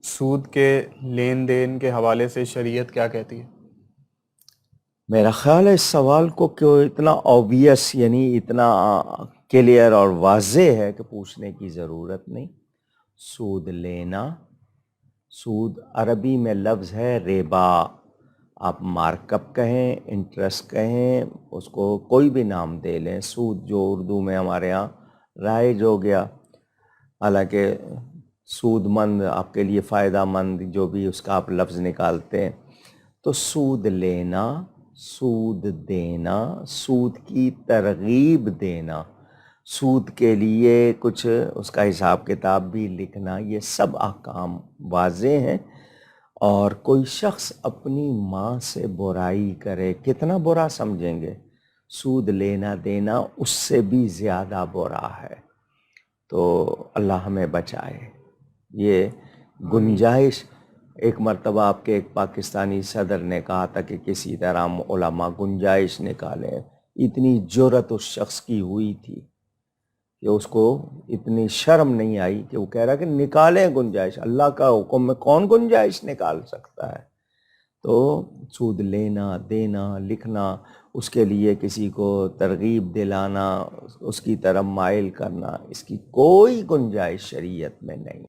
سود کے لین دین کے حوالے سے شریعت کیا کہتی ہے؟ میرا خیال ہے اس سوال کو کہ اتنا اوبیس یعنی اتنا کلیئر اور واضح ہے کہ پوچھنے کی ضرورت نہیں۔ سود لینا، سود عربی میں لفظ ہے ربا، آپ مارک اپ کہیں، انٹرسٹ کہیں، اس کو کوئی بھی نام دے لیں، سود جو اردو میں ہمارے ہاں رائج ہو گیا، حالانکہ سود مند آپ کے لیے فائدہ مند جو بھی اس کا آپ لفظ نکالتے ہیں۔ تو سود لینا، سود دینا، سود کی ترغیب دینا، سود کے لیے کچھ اس کا حساب کتاب بھی لکھنا، یہ سب احکام واضح ہیں۔ اور کوئی شخص اپنی ماں سے برائی کرے، کتنا برا سمجھیں گے؟ سود لینا دینا اس سے بھی زیادہ برا ہے۔ تو اللہ ہمیں بچائے۔ یہ آمین۔ گنجائش، ایک مرتبہ آپ کے ایک پاکستانی صدر نے کہا تھا کہ کسی طرح علماء گنجائش نکالیں، اتنی جرأت اس شخص کی ہوئی تھی کہ اس کو اتنی شرم نہیں آئی کہ وہ کہہ رہا کہ نکالیں گنجائش، اللہ کا حکم میں کون گنجائش نکال سکتا ہے؟ تو سود لینا دینا لکھنا، اس کے لیے کسی کو ترغیب دلانا، اس کی طرف مائل کرنا، اس کی کوئی گنجائش شریعت میں نہیں۔